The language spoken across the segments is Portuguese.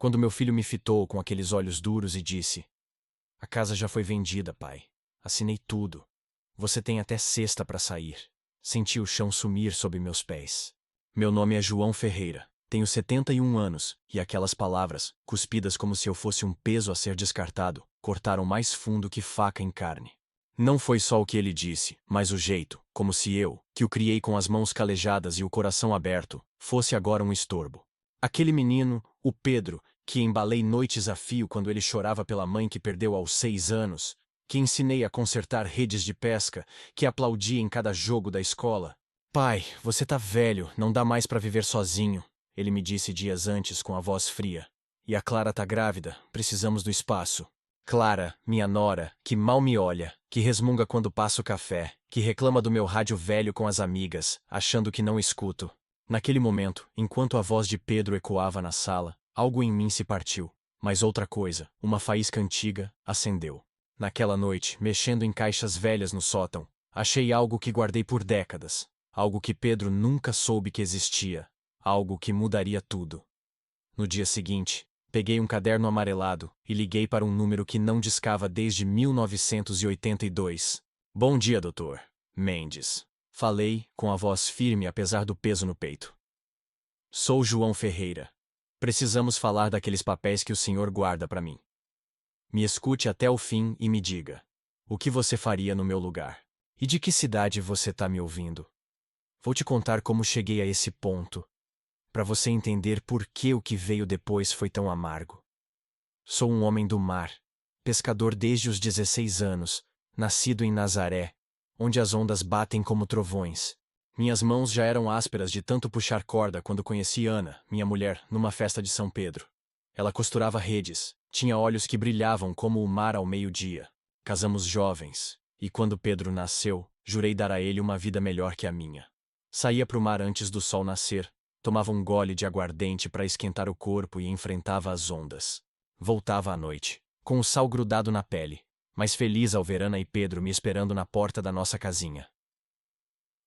quando meu filho me fitou com aqueles olhos duros e disse: "A casa já foi vendida, pai. Assinei tudo. Você tem até sexta para sair." Senti o chão sumir sob meus pés. Meu nome é João Ferreira. Tenho 71 anos, e aquelas palavras, cuspidas como se eu fosse um peso a ser descartado, cortaram mais fundo que faca em carne. Não foi só o que ele disse, mas o jeito, como se eu, que o criei com as mãos calejadas e o coração aberto, fosse agora um estorbo. Aquele menino, o Pedro, que embalei noites a fio quando ele chorava pela mãe que perdeu aos 6 anos, que ensinei a consertar redes de pesca, que aplaudi em cada jogo da escola. "Pai, você tá velho, não dá mais para viver sozinho", ele me disse dias antes com a voz fria. "E a Clara tá grávida, precisamos do espaço." Clara, minha nora, que mal me olha, que resmunga quando passo café, que reclama do meu rádio velho com as amigas, achando que não escuto. Naquele momento, enquanto a voz de Pedro ecoava na sala, algo em mim se partiu. Mas outra coisa, uma faísca antiga, acendeu. Naquela noite, mexendo em caixas velhas no sótão, achei algo que guardei por décadas. Algo que Pedro nunca soube que existia. Algo que mudaria tudo. No dia seguinte, peguei um caderno amarelado e liguei para um número que não discava desde 1982. "Bom dia, doutor Mendes." Falei, com a voz firme apesar do peso no peito. "Sou João Ferreira. Precisamos falar daqueles papéis que o senhor guarda para mim. Me escute até o fim e me diga: o que você faria no meu lugar? E de que cidade você tá me ouvindo? Vou te contar como cheguei a esse ponto, para você entender por que o que veio depois foi tão amargo. Sou um homem do mar, pescador desde os 16 anos, nascido em Nazaré, onde as ondas batem como trovões. Minhas mãos já eram ásperas de tanto puxar corda quando conheci Ana, minha mulher, numa festa de São Pedro. Ela costurava redes, tinha olhos que brilhavam como o mar ao meio-dia. Casamos jovens, e quando Pedro nasceu, jurei dar a ele uma vida melhor que a minha. Saía para o mar antes do sol nascer, tomava um gole de aguardente para esquentar o corpo e enfrentava as ondas. Voltava à noite, com o sal grudado na pele, mas feliz ao ver Ana e Pedro me esperando na porta da nossa casinha.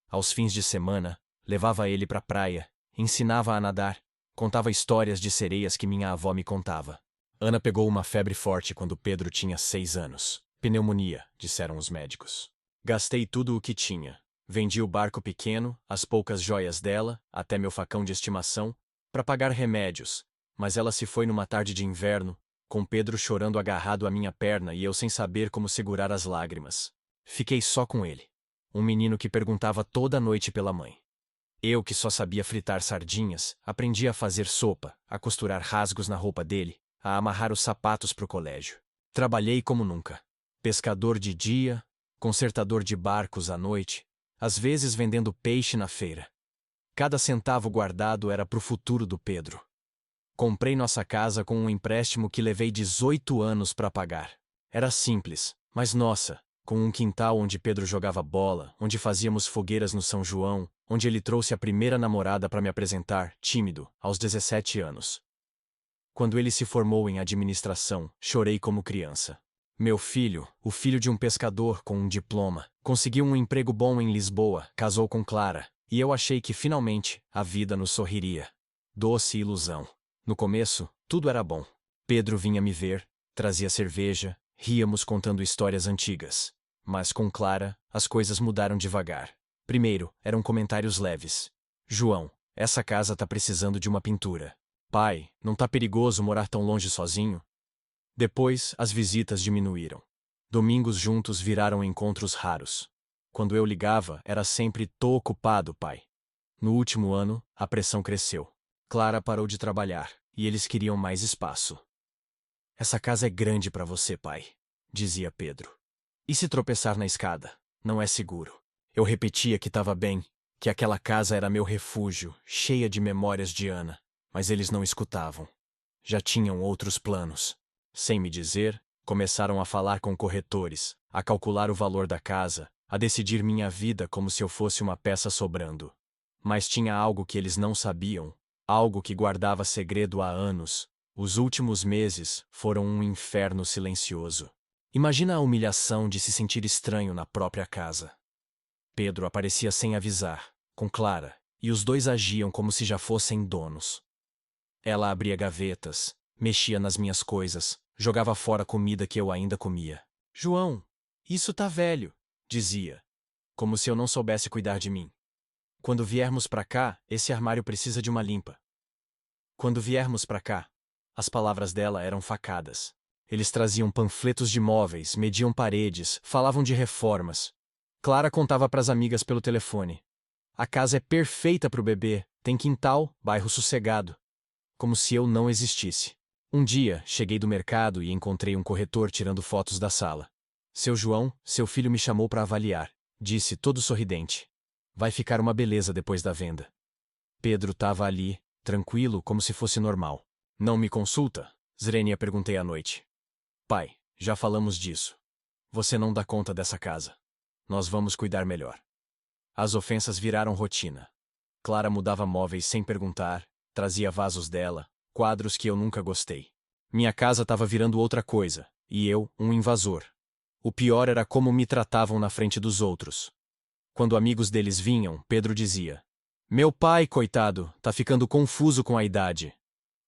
Aos fins de semana, levava ele para a praia, ensinava a nadar, contava histórias de sereias que minha avó me contava. Ana pegou uma febre forte quando Pedro tinha 6 anos. Pneumonia, disseram os médicos. Gastei tudo o que tinha. Vendi o barco pequeno, as poucas joias dela, até meu facão de estimação, para pagar remédios, mas ela se foi numa tarde de inverno, com Pedro chorando agarrado à minha perna e eu sem saber como segurar as lágrimas. Fiquei só com ele. Um menino que perguntava toda noite pela mãe. Eu, que só sabia fritar sardinhas, aprendi a fazer sopa, a costurar rasgos na roupa dele, a amarrar os sapatos para o colégio. Trabalhei como nunca. Pescador de dia, consertador de barcos à noite, às vezes vendendo peixe na feira. Cada centavo guardado era para o futuro do Pedro. Comprei nossa casa com um empréstimo que levei 18 anos para pagar. Era simples, mas nossa, com um quintal onde Pedro jogava bola, onde fazíamos fogueiras no São João, onde ele trouxe a primeira namorada para me apresentar, tímido, aos 17 anos. Quando ele se formou em administração, chorei como criança. Meu filho, o filho de um pescador com um diploma, conseguiu um emprego bom em Lisboa, casou com Clara, e eu achei que finalmente a vida nos sorriria. Doce ilusão. No começo, tudo era bom. Pedro vinha me ver, trazia cerveja, ríamos contando histórias antigas. Mas com Clara, as coisas mudaram devagar. Primeiro, eram comentários leves. "João, essa casa tá precisando de uma pintura." "Pai, não tá perigoso morar tão longe sozinho?" Depois, as visitas diminuíram. Domingos juntos viraram encontros raros. Quando eu ligava, era sempre "tô ocupado, pai." No último ano, a pressão cresceu. Clara parou de trabalhar, e eles queriam mais espaço. "Essa casa é grande para você, pai", dizia Pedro. "E se tropeçar na escada? Não é seguro." Eu repetia que estava bem, que aquela casa era meu refúgio, cheia de memórias de Ana, mas eles não escutavam. Já tinham outros planos. Sem me dizer, começaram a falar com corretores, a calcular o valor da casa, a decidir minha vida como se eu fosse uma peça sobrando. Mas tinha algo que eles não sabiam, algo que guardava segredo há anos. Os últimos meses foram um inferno silencioso. Imagina a humilhação de se sentir estranho na própria casa. Pedro aparecia sem avisar, com Clara, e os dois agiam como se já fossem donos. Ela abria gavetas, Mexia nas minhas coisas, jogava fora a comida que eu ainda comia. João, isso tá velho, dizia. Como se eu não soubesse cuidar de mim. Quando viermos pra cá, esse armário precisa de uma limpa. Quando viermos pra cá. As palavras dela eram facadas. Eles traziam panfletos de móveis, mediam paredes, falavam de reformas. Clara contava pras amigas pelo telefone. A casa é perfeita pro bebê, tem quintal, bairro sossegado. Como se eu não existisse. Um dia, cheguei do mercado e encontrei um corretor tirando fotos da sala. Seu João, seu filho me chamou para avaliar, disse todo sorridente. Vai ficar uma beleza depois da venda. Pedro estava ali, tranquilo, como se fosse normal. Não me consulta? Zrenia, perguntei à noite. Pai, já falamos disso. Você não dá conta dessa casa. Nós vamos cuidar melhor. As ofensas viraram rotina. Clara mudava móveis sem perguntar, trazia vasos dela, quadros que eu nunca gostei. Minha casa estava virando outra coisa, e eu, um invasor. O pior era como me tratavam na frente dos outros. Quando amigos deles vinham, Pedro dizia: Meu pai, coitado, tá ficando confuso com a idade.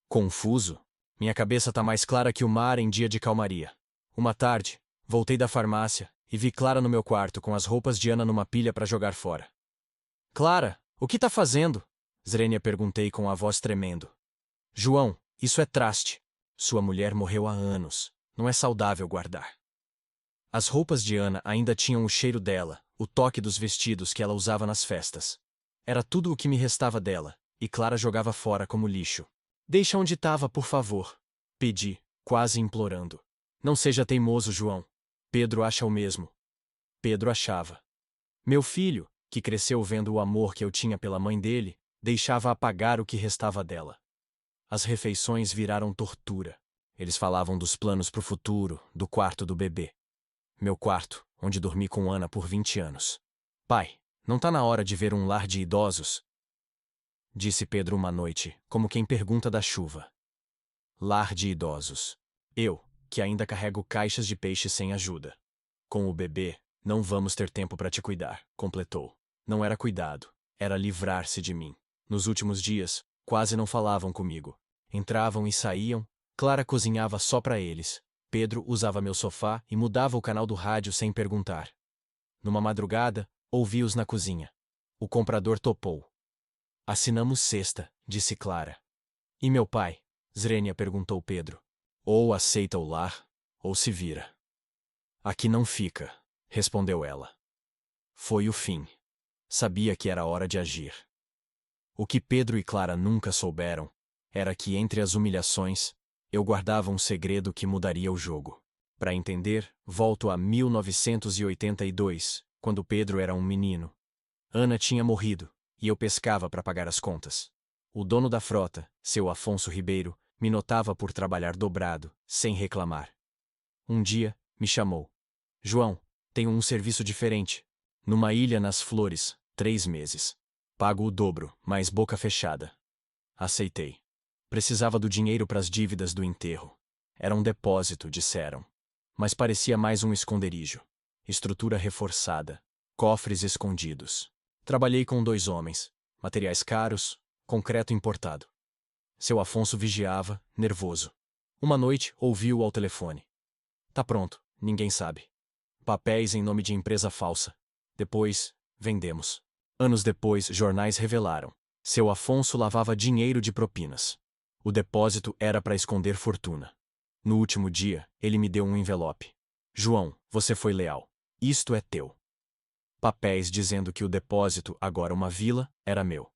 Confuso? Minha cabeça tá mais clara que o mar em dia de calmaria. Uma tarde, voltei da farmácia e vi Clara no meu quarto com as roupas de Ana numa pilha para jogar fora. Clara, o que tá fazendo? Zrenia, perguntei com a voz tremendo. João, isso é traste. Sua mulher morreu há anos. Não é saudável guardar. As roupas de Ana ainda tinham o cheiro dela, o toque dos vestidos que ela usava nas festas. Era tudo o que me restava dela, e Clara jogava fora como lixo. Deixa onde estava, por favor. Pedi, quase implorando. Não seja teimoso, João. Pedro acha o mesmo. Pedro achava. Meu filho, que cresceu vendo o amor que eu tinha pela mãe dele, deixava apagar o que restava dela. As refeições viraram tortura. Eles falavam dos planos pro futuro, do quarto do bebê. Meu quarto, onde dormi com Ana por 20 anos. Pai, não tá na hora de ver um lar de idosos? Disse Pedro uma noite, como quem pergunta da chuva. Lar de idosos. Eu, que ainda carrego caixas de peixe sem ajuda. Com o bebê, não vamos ter tempo para te cuidar, completou. Não era cuidado, era livrar-se de mim. Nos últimos dias, quase não falavam comigo. Entravam e saíam, Clara cozinhava só para eles. Pedro usava meu sofá e mudava o canal do rádio sem perguntar. Numa madrugada, ouvi-os na cozinha. O comprador topou. Assinamos sexta, disse Clara. E meu pai? Zrenia, perguntou Pedro. Ou aceita o lar, ou se vira. Aqui não fica, respondeu ela. Foi o fim. Sabia que era hora de agir. O que Pedro e Clara nunca souberam era que, entre as humilhações, eu guardava um segredo que mudaria o jogo. Para entender, volto a 1982, quando Pedro era um menino. Ana tinha morrido, e eu pescava para pagar as contas. O dono da frota, seu Afonso Ribeiro, me notava por trabalhar dobrado, sem reclamar. Um dia, me chamou. João, tenho um serviço diferente. Numa ilha nas flores, 3 meses. Pago o dobro, mas boca fechada. Aceitei. Precisava do dinheiro para as dívidas do enterro. Era um depósito, disseram. Mas parecia mais um esconderijo. Estrutura reforçada. Cofres escondidos. Trabalhei com 2 homens. Materiais caros, concreto importado. Seu Afonso vigiava, nervoso. Uma noite, ouvi-o ao telefone. Tá pronto, ninguém sabe. Papéis em nome de empresa falsa. Depois, vendemos. Anos depois, jornais revelaram. Seu Afonso lavava dinheiro de propinas. O depósito era para esconder fortuna. No último dia, ele me deu um envelope. João, você foi leal. Isto é teu. Papéis dizendo que o depósito, agora uma vila, era meu.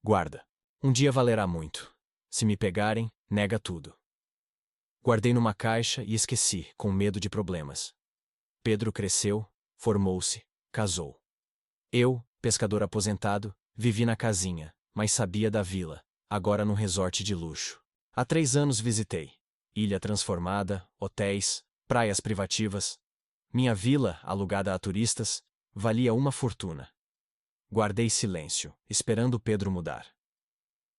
Guarda. Um dia valerá muito. Se me pegarem, nega tudo. Guardei numa caixa e esqueci, com medo de problemas. Pedro cresceu, formou-se, casou. Eu, pescador aposentado, vivi na casinha, mas sabia da vila, agora num resort de luxo. Há 3 anos visitei. Ilha transformada, hotéis, praias privativas. Minha vila, alugada a turistas, valia uma fortuna. Guardei silêncio, esperando Pedro mudar.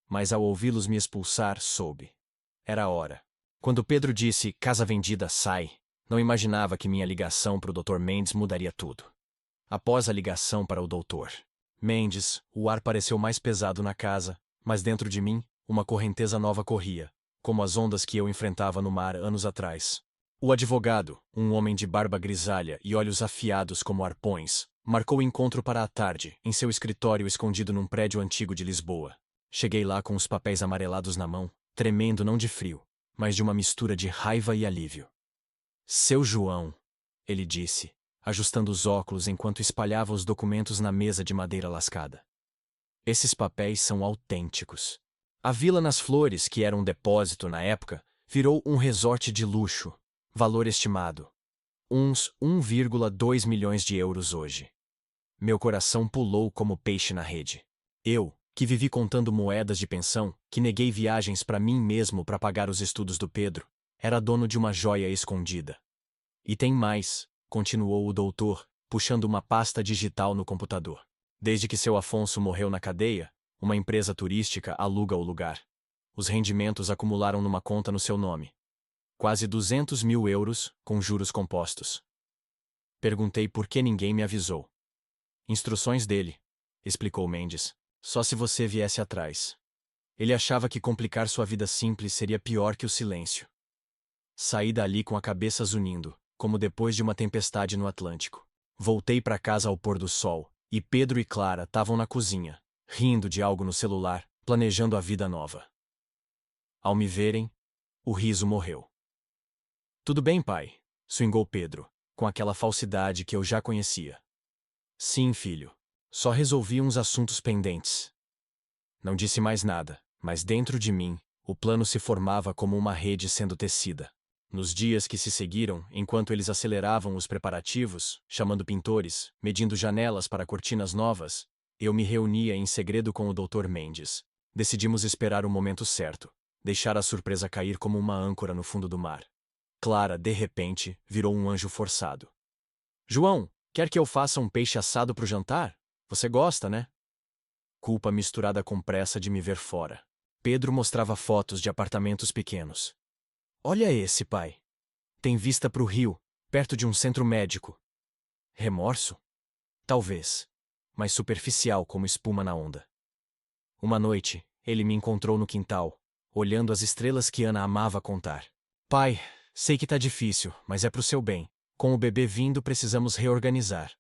Mas ao ouvi-los me expulsar, soube. Era a hora. Quando Pedro disse, casa vendida, sai, não imaginava que minha ligação para o Dr. Mendes mudaria tudo. Após a ligação para o Dr. Mendes, o ar pareceu mais pesado na casa, mas dentro de mim, uma correnteza nova corria. como as ondas que eu enfrentava no mar anos atrás. O advogado, um homem de barba grisalha e olhos afiados como arpões, marcou o encontro para a tarde, em seu escritório escondido num prédio antigo de Lisboa. Cheguei lá com os papéis amarelados na mão, tremendo não de frio, mas de uma mistura de raiva e alívio. Seu João, ele disse, ajustando os óculos enquanto espalhava os documentos na mesa de madeira lascada. Esses papéis são autênticos. A Vila nas Flores, que era um depósito na época, virou um resort de luxo. Valor estimado: uns 1,2 milhões de euros hoje. Meu coração pulou como peixe na rede. Eu, que vivi contando moedas de pensão, que neguei viagens para mim mesmo para pagar os estudos do Pedro, era dono de uma joia escondida. E tem mais, continuou o doutor, puxando uma pasta digital no computador. Desde que seu Afonso morreu na cadeia, uma empresa turística aluga o lugar. Os rendimentos acumularam numa conta no seu nome. Quase 200 mil euros, com juros compostos. Perguntei por que ninguém me avisou. Instruções dele, explicou Mendes. Só se você viesse atrás. Ele achava que complicar sua vida simples seria pior que o silêncio. Saí dali com a cabeça zunindo, como depois de uma tempestade no Atlântico. Voltei para casa ao pôr do sol, e Pedro e Clara estavam na cozinha, rindo de algo no celular, planejando a vida nova. Ao me verem, o riso morreu. Tudo bem, pai? Swingou Pedro, com aquela falsidade que eu já conhecia. Sim, filho. Só resolvi uns assuntos pendentes. Não disse mais nada, mas dentro de mim, o plano se formava como uma rede sendo tecida. Nos dias que se seguiram, enquanto eles aceleravam os preparativos, chamando pintores, medindo janelas para cortinas novas, eu me reunia em segredo com o Dr. Mendes. Decidimos esperar o momento certo, deixar a surpresa cair como uma âncora no fundo do mar. Clara, de repente, virou um anjo forçado. João, quer que eu faça um peixe assado pro jantar? Você gosta, né? Culpa misturada com pressa de me ver fora. Pedro mostrava fotos de apartamentos pequenos. Olha esse, pai. Tem vista pro rio, perto de um centro médico. Remorso? Talvez. Mas superficial como espuma na onda. Uma noite, ele me encontrou no quintal, olhando as estrelas que Ana amava contar. Pai, sei que tá difícil, mas é pro seu bem. Com o bebê vindo, precisamos reorganizar.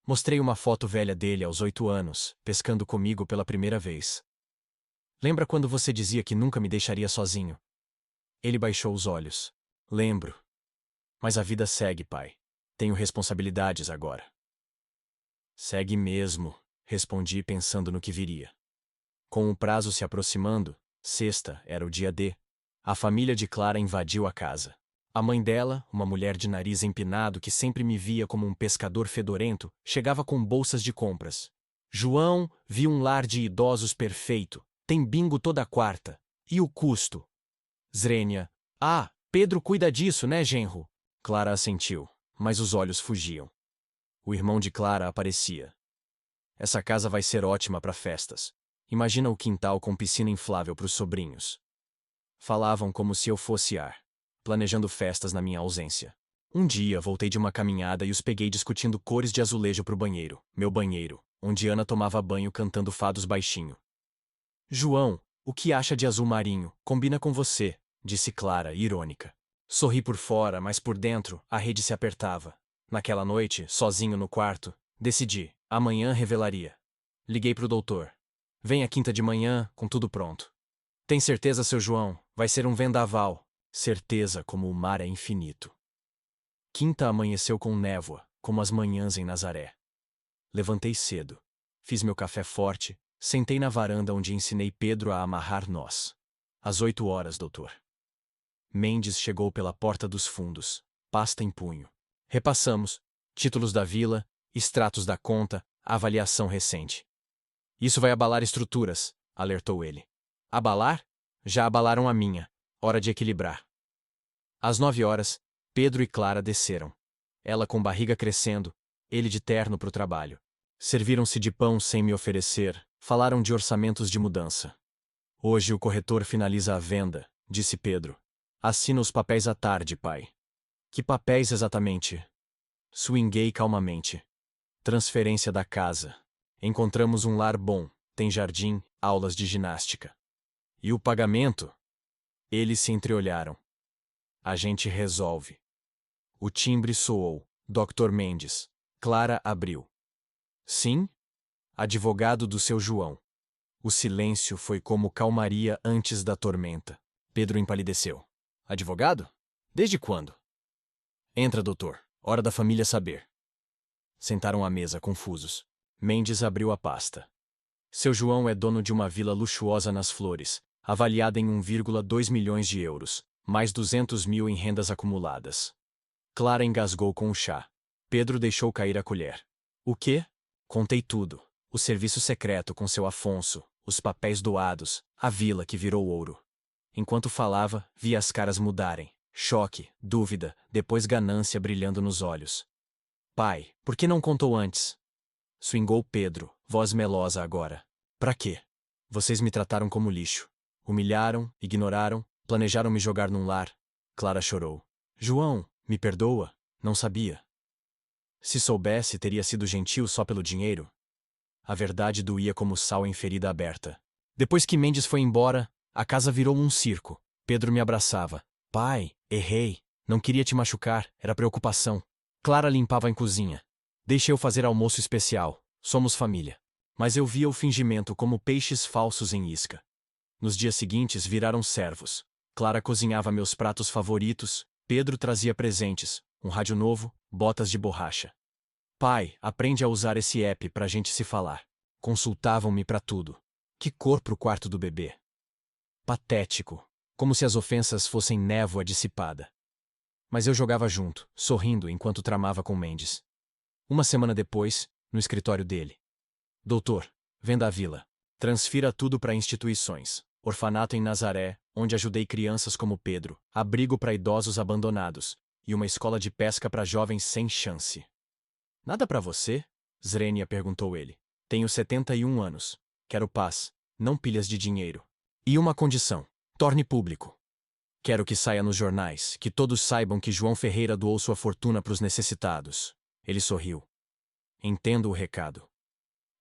Mostrei uma foto velha dele aos 8 anos, pescando comigo pela primeira vez. Lembra quando você dizia que nunca me deixaria sozinho? Ele baixou os olhos. Lembro. Mas a vida segue, pai. Tenho responsabilidades agora. Segue mesmo, respondi pensando no que viria. Com o prazo se aproximando, sexta era o dia D, a família de Clara invadiu a casa. A mãe dela, uma mulher de nariz empinado que sempre me via como um pescador fedorento, chegava com bolsas de compras. João viu um lar de idosos perfeito, tem bingo toda quarta. E o custo? Zrênia. Ah, Pedro cuida disso, né, genro? Clara assentiu, mas os olhos fugiam. O irmão de Clara aparecia. Essa casa vai ser ótima para festas. Imagina o quintal com piscina inflável para os sobrinhos. Falavam como se eu fosse ar, planejando festas na minha ausência. Um dia voltei de uma caminhada e os peguei discutindo cores de azulejo pro banheiro, meu banheiro, onde Ana tomava banho cantando fados baixinho. João, o que acha de azul marinho? Combina com você, disse Clara, irônica. Sorri por fora, mas por dentro, a rede se apertava. Naquela noite, sozinho no quarto, decidi, amanhã revelaria. Liguei pro doutor. Venha quinta de manhã, com tudo pronto. Tem certeza, seu João? Vai ser um vendaval. Certeza como o mar é infinito. Quinta amanheceu com névoa, como as manhãs em Nazaré. Levantei cedo. Fiz meu café forte, sentei na varanda onde ensinei Pedro a amarrar nós. Às 8 horas, doutor. Mendes chegou pela porta dos fundos, pasta em punho. Repassamos. Títulos da vila, extratos da conta, avaliação recente. Isso vai abalar estruturas, alertou ele. Abalar? Já abalaram a minha. Hora de equilibrar. Às 9 horas, Pedro e Clara desceram. Ela com barriga crescendo, ele de terno pro trabalho. Serviram-se de pão sem me oferecer, falaram de orçamentos de mudança. Hoje o corretor finaliza a venda, disse Pedro. Assina os papéis à tarde, pai. Que papéis exatamente? Swinguei calmamente. Transferência da casa. Encontramos um lar bom, tem jardim, aulas de ginástica. E o pagamento? Eles se entreolharam. A gente resolve. O timbre soou. Dr. Mendes. Clara abriu. Sim? Advogado do seu João. O silêncio foi como calmaria antes da tormenta. Pedro empalideceu. Advogado? Desde quando? Entra, doutor. Hora da família saber. Sentaram à mesa, confusos. Mendes abriu a pasta. Seu João é dono de uma vila luxuosa nas Flores, avaliada em 1,2 milhões de euros, mais 200 mil em rendas acumuladas. Clara engasgou com o chá. Pedro deixou cair a colher. O quê? Contei tudo. O serviço secreto com seu Afonso, os papéis doados, a vila que virou ouro. Enquanto falava, via as caras mudarem. Choque, dúvida, depois ganância brilhando nos olhos. Pai, por que não contou antes? Swingou Pedro, voz melosa agora. Pra quê? Vocês me trataram como lixo. Humilharam, ignoraram, planejaram me jogar num lar. Clara chorou. João, me perdoa, não sabia. Se soubesse, teria sido gentil só pelo dinheiro? A verdade doía como sal em ferida aberta. Depois que Mendes foi embora, a casa virou um circo. Pedro me abraçava. Pai, errei. Não queria te machucar, era preocupação. Clara limpava em cozinha. Deixe eu fazer almoço especial. Somos família. Mas eu via o fingimento como peixes falsos em isca. Nos dias seguintes viraram servos. Clara cozinhava meus pratos favoritos, Pedro trazia presentes, um rádio novo, botas de borracha. Pai, aprende a usar esse app pra gente se falar. Consultavam-me pra tudo. Que cor pro quarto do bebê. Patético. Como se as ofensas fossem névoa dissipada. Mas eu jogava junto, sorrindo enquanto tramava com Mendes. Uma semana depois, no escritório dele. Doutor, venda a vila. Transfira tudo para instituições. Orfanato em Nazaré, onde ajudei crianças como Pedro, abrigo para idosos abandonados, e uma escola de pesca para jovens sem chance. Nada para você? Zrenia perguntou ele. Tenho 71 anos. Quero paz, não pilhas de dinheiro. E uma condição. Torne público. Quero que saia nos jornais, que todos saibam que João Ferreira doou sua fortuna para os necessitados. Ele sorriu. Entendo o recado.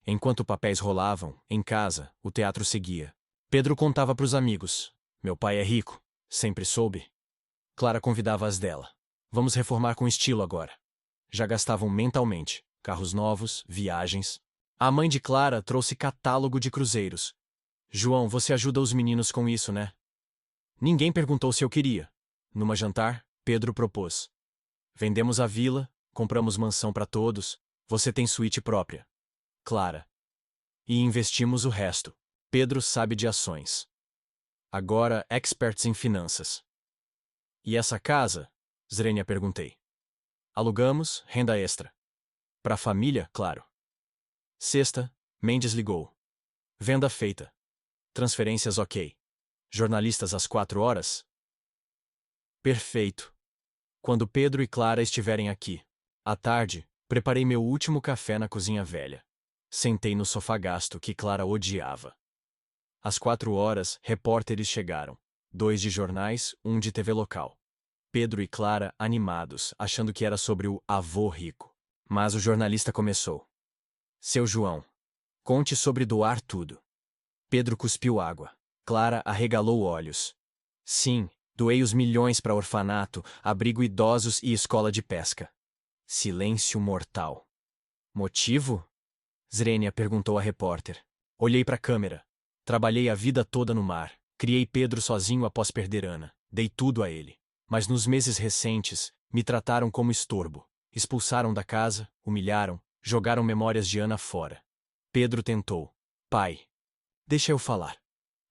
Enquanto papéis rolavam, em casa, o teatro seguia. Pedro contava para os amigos. Meu pai é rico. Sempre soube. Clara convidava as dela. Vamos reformar com estilo agora. Já gastavam mentalmente. Carros novos, viagens. A mãe de Clara trouxe catálogo de cruzeiros. João, você ajuda os meninos com isso, né? Ninguém perguntou se eu queria. Numa jantar, Pedro propôs. Vendemos a vila, compramos mansão para todos, você tem suíte própria. Clara. E investimos o resto. Pedro sabe de ações. Agora, experts em finanças. E essa casa? Zrenia perguntei. Alugamos, renda extra. Pra família, claro. Sexta, Mendes ligou. Venda feita. Transferências ok. Jornalistas às 4 horas? Perfeito. Quando Pedro e Clara estiverem aqui. À tarde, preparei meu último café na cozinha velha. Sentei no sofá gasto que Clara odiava. Às 4 horas, repórteres chegaram. 2 de jornais, 1 de TV local. Pedro e Clara animados, achando que era sobre o avô rico. Mas o jornalista começou. Seu João, conte sobre doar tudo. Pedro cuspiu água. Clara arregalou olhos. Sim, doei os milhões para orfanato, abrigo idosos e escola de pesca. Silêncio mortal. Motivo? Zrenia perguntou à repórter. Olhei para a câmera. Trabalhei a vida toda no mar. Criei Pedro sozinho após perder Ana. Dei tudo a ele. Mas nos meses recentes, me trataram como estorbo. Expulsaram da casa, humilharam, jogaram memórias de Ana fora. Pedro tentou. Pai. Deixa eu falar.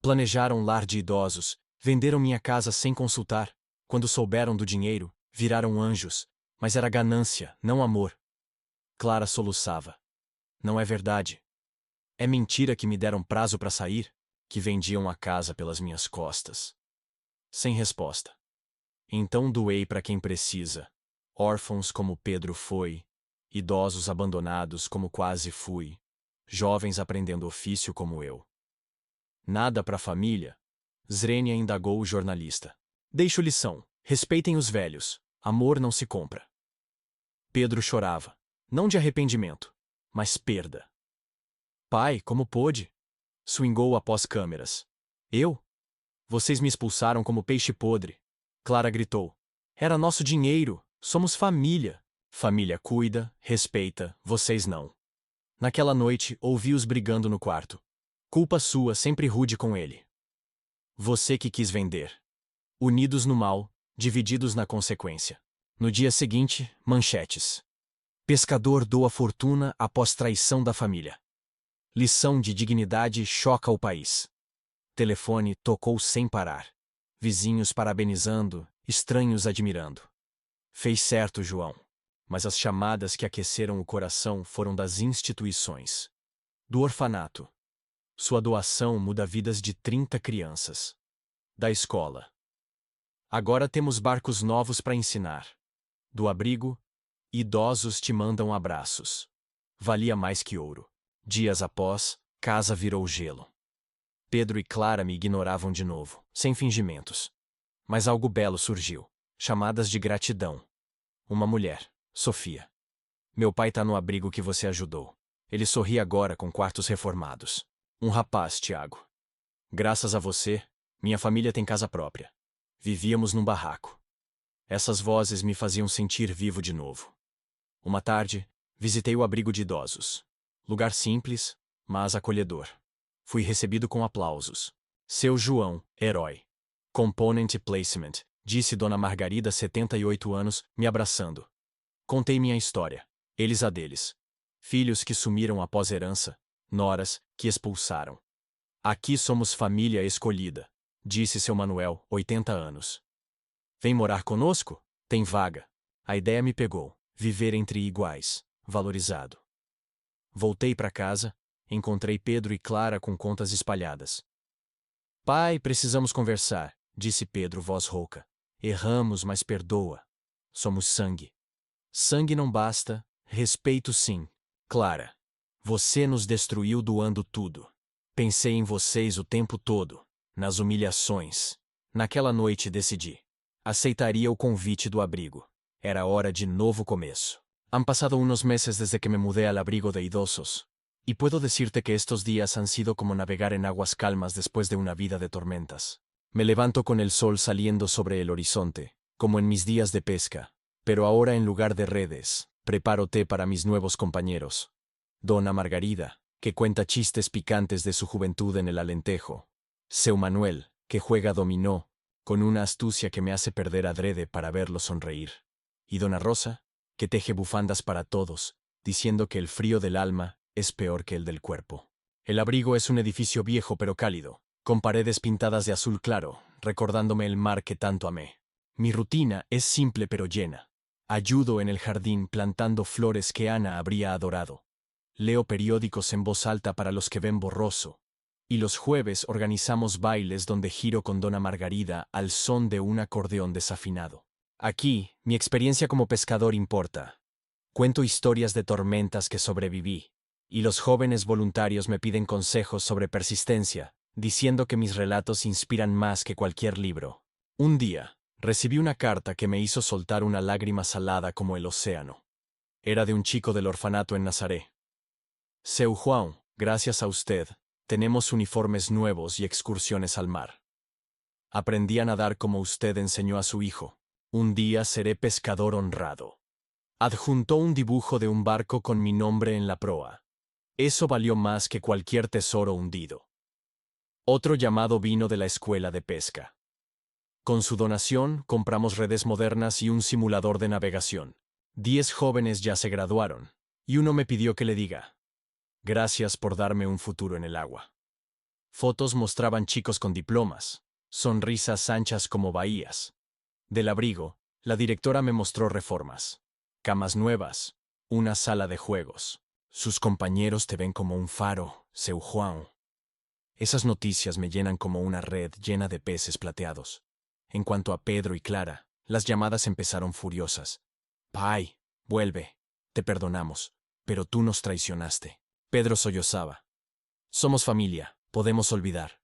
Planejaram um lar de idosos, venderam minha casa sem consultar. Quando souberam do dinheiro, viraram anjos. Mas era ganância, não amor. Clara soluçava. Não é verdade. É mentira que me deram prazo para sair, que vendiam a casa pelas minhas costas. Sem resposta. Então doei para quem precisa. Órfãos como Pedro foi, idosos abandonados como quase fui, jovens aprendendo ofício como eu. Nada para a família? Zrenia indagou o jornalista. Deixo lição. Respeitem os velhos. Amor não se compra. Pedro chorava. Não de arrependimento, mas perda. Pai, como pôde? Swingou após câmeras. Eu? Vocês me expulsaram como peixe podre. Clara gritou. Era nosso dinheiro. Somos família. Família cuida, respeita, vocês não. Naquela noite, ouvi-os brigando no quarto. Culpa sua, sempre rude com ele. Você que quis vender. Unidos no mal, divididos na consequência. No dia seguinte, manchetes. Pescador doa fortuna após traição da família. Lição de dignidade choca o país. Telefone tocou sem parar. Vizinhos parabenizando, estranhos admirando. Fez certo, João. Mas as chamadas que aqueceram o coração foram das instituições. Do orfanato. Sua doação muda vidas de 30 crianças. Da escola. Agora temos barcos novos para ensinar. Do abrigo, idosos te mandam abraços. Valia mais que ouro. Dias após, casa virou gelo. Pedro e Clara me ignoravam de novo, sem fingimentos. Mas algo belo surgiu. Chamadas de gratidão. Uma mulher, Sofia. Meu pai tá no abrigo que você ajudou. Ele sorri agora com quartos reformados. Um rapaz, Tiago. Graças a você, minha família tem casa própria. Vivíamos num barraco. Essas vozes me faziam sentir vivo de novo. Uma tarde, visitei o abrigo de idosos. Lugar simples, mas acolhedor. Fui recebido com aplausos. Seu João, herói. Component Placement, disse Dona Margarida, 78 anos, me abraçando. Contei minha história. Eles a deles. Filhos que sumiram após herança, noras que expulsaram. Aqui somos família escolhida, disse seu Manuel, 80 anos. Vem morar conosco? Tem vaga. A ideia me pegou. Viver entre iguais, valorizado. Voltei para casa, encontrei Pedro e Clara com contas espalhadas. Pai, precisamos conversar, disse Pedro, voz rouca. Erramos, mas perdoa. Somos sangue. Sangue não basta, respeito sim. Clara, você nos destruiu doando tudo. Pensei em vocês o tempo todo, nas humilhações. Naquela noite decidi. Aceitaria o convite do abrigo. Era hora de novo começo. Han pasado unos meses desde que me mudé al abrigo de idosos. Y puedo decirte que estos días han sido como navegar en aguas calmas después de una vida de tormentas. Me levanto con el sol saliendo sobre el horizonte, como en mis días de pesca. Pero ahora en lugar de redes, preparo té para mis nuevos compañeros. Dona Margarida, que cuenta chistes picantes de su juventud en el Alentejo. Seu Manuel, que juega dominó, con una astucia que me hace perder adrede para verlo sonreír. Y Dona Rosa, que teje bufandas para todos, diciendo que el frío del alma es peor que el del cuerpo. El abrigo es un edificio viejo pero cálido, con paredes pintadas de azul claro, recordándome el mar que tanto amé. Mi rutina es simple pero llena. Ayudo en el jardín plantando flores que Ana habría adorado. Leo periódicos en voz alta para los que ven borroso. Y los jueves organizamos bailes donde giro con Dona Margarida al son de un acordeón desafinado. Aquí, mi experiencia como pescador importa. Cuento historias de tormentas que sobreviví, y los jóvenes voluntarios me piden consejos sobre persistencia, diciendo que mis relatos inspiran más que cualquier libro. Un día, recibí una carta que me hizo soltar una lágrima salada como el océano. Era de un chico del orfanato en Nazaret. Seu Juan, gracias a usted, tenemos uniformes nuevos y excursiones al mar. Aprendí a nadar como usted enseñó a su hijo. Un día seré pescador honrado. Adjuntó un dibujo de un barco con mi nombre en la proa. Eso valió más que cualquier tesoro hundido. Otro llamado vino de la escuela de pesca. Con su donación, compramos redes modernas y un simulador de navegación. 10 jóvenes ya se graduaron, y uno me pidió que le diga: gracias por darme un futuro en el agua. Fotos mostraban chicos con diplomas, sonrisas anchas como bahías. Del abrigo, la directora me mostró reformas. Camas nuevas, una sala de juegos. Sus compañeros te ven como un faro, Seu Juan. Esas noticias me llenan como una red llena de peces plateados. En cuanto a Pedro y Clara, las llamadas empezaron furiosas. Pai, vuelve. Te perdonamos, pero tú nos traicionaste. Pedro sollozaba. Somos familia, podemos olvidar.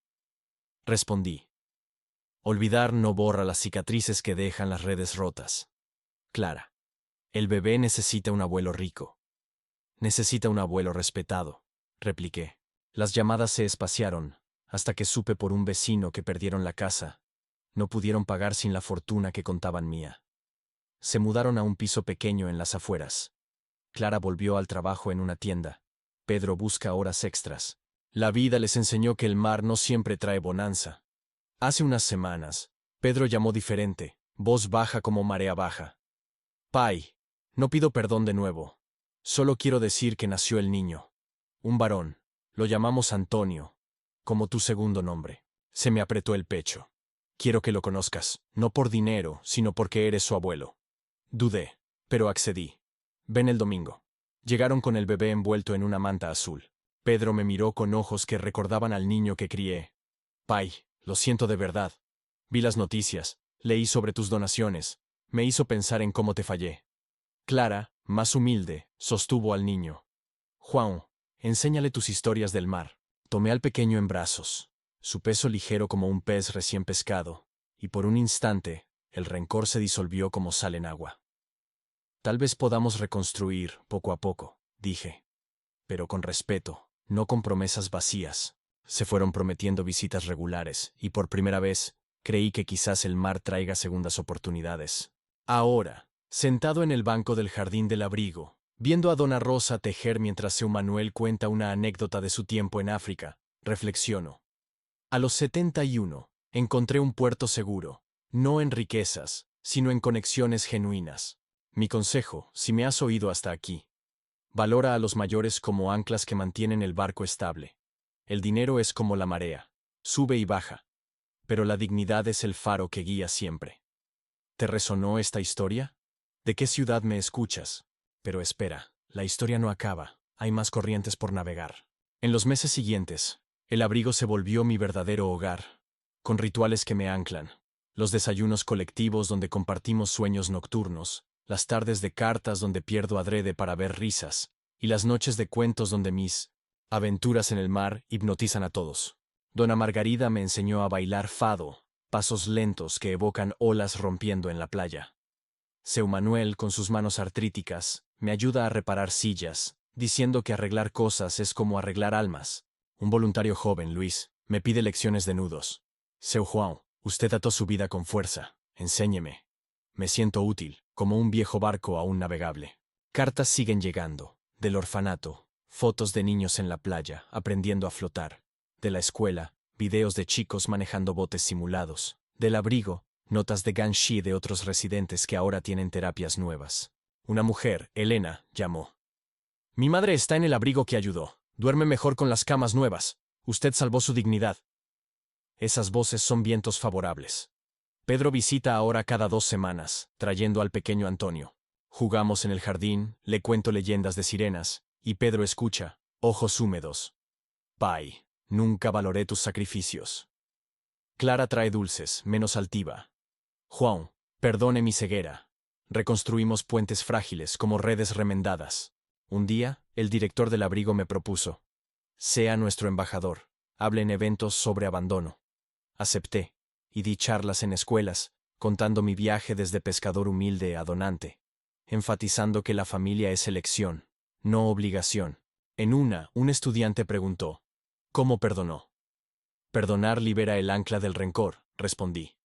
Respondí. Olvidar no borra las cicatrices que dejan las redes rotas. Clara. El bebé necesita un abuelo rico. Necesita un abuelo respetado, repliqué. Las llamadas se espaciaron, hasta que supe por un vecino que perdieron la casa. No pudieron pagar sin la fortuna que contaban mía. Se mudaron a un piso pequeño en las afueras. Clara volvió al trabajo en una tienda. Pedro busca horas extras. La vida les enseñó que el mar no siempre trae bonanza. Hace unas semanas, Pedro llamó diferente, voz baja como marea baja. Pai, no pido perdón de nuevo. Solo quiero decir que nació el niño. Un varón. Lo llamamos Antonio. Como tu segundo nombre. Se me apretó el pecho. Quiero que lo conozcas, no por dinero, sino porque eres su abuelo. Dudé, pero accedí. Ven el domingo. Llegaron con el bebé envuelto en una manta azul. Pedro me miró con ojos que recordaban al niño que crié. Pai, lo siento de verdad. Vi las noticias, leí sobre tus donaciones, me hizo pensar en cómo te fallé. Clara, más humilde, sostuvo al niño. Juan, enséñale tus historias del mar. Tomé al pequeño en brazos, su peso ligero como un pez recién pescado, y por un instante, el rencor se disolvió como sal en agua. Tal vez podamos reconstruir, poco a poco, dije. Pero con respeto, no con promesas vacías. Se fueron prometiendo visitas regulares, y por primera vez, creí que quizás el mar traiga segundas oportunidades. Ahora, sentado en el banco del jardín del abrigo, viendo a Dona Rosa tejer mientras seu Manuel cuenta una anécdota de su tiempo en África, reflexiono. A los 71, encontré un puerto seguro, no en riquezas, sino en conexiones genuinas. Mi consejo, si me has oído hasta aquí. Valora a los mayores como anclas que mantienen el barco estable. El dinero es como la marea, sube y baja, pero la dignidad es el faro que guía siempre. ¿Te resonó esta historia? ¿De qué ciudad me escuchas? Pero espera, la historia no acaba, hay más corrientes por navegar. En los meses siguientes, el abrigo se volvió mi verdadero hogar, con rituales que me anclan, los desayunos colectivos donde compartimos sueños nocturnos, las tardes de cartas donde pierdo adrede para ver risas, y las noches de cuentos donde mis aventuras en el mar hipnotizan a todos. Dona Margarida me enseñó a bailar fado, pasos lentos que evocan olas rompiendo en la playa. Seu Manuel, con sus manos artríticas, me ayuda a reparar sillas, diciendo que arreglar cosas es como arreglar almas. Un voluntario joven, Luis, me pide lecciones de nudos. Seu Juan, usted ató su vida con fuerza, enséñeme. Me siento útil, como un viejo barco aún navegable. Cartas siguen llegando, del orfanato, fotos de niños en la playa, aprendiendo a flotar. De la escuela, videos de chicos manejando botes simulados. Del abrigo, notas de Ganshi de otros residentes que ahora tienen terapias nuevas. Una mujer, Elena, llamó. Mi madre está en el abrigo que ayudó. Duerme mejor con las camas nuevas. Usted salvó su dignidad. Esas voces son vientos favorables. Pedro visita ahora cada 2 semanas, trayendo al pequeño Antonio. Jugamos en el jardín, le cuento leyendas de sirenas, y Pedro escucha, ojos húmedos. Pai, nunca valoré tus sacrificios. Clara trae dulces, menos altiva. Juan, perdone mi ceguera. Reconstruimos puentes frágiles como redes remendadas. Un día, el director del abrigo me propuso. Sea nuestro embajador, hable en eventos sobre abandono. Acepté, y di charlas en escuelas, contando mi viaje desde pescador humilde a donante, enfatizando que la familia es elección, no obligación. En una, un estudiante preguntó, ¿cómo perdonó? Perdonar libera el ancla del rencor, respondí.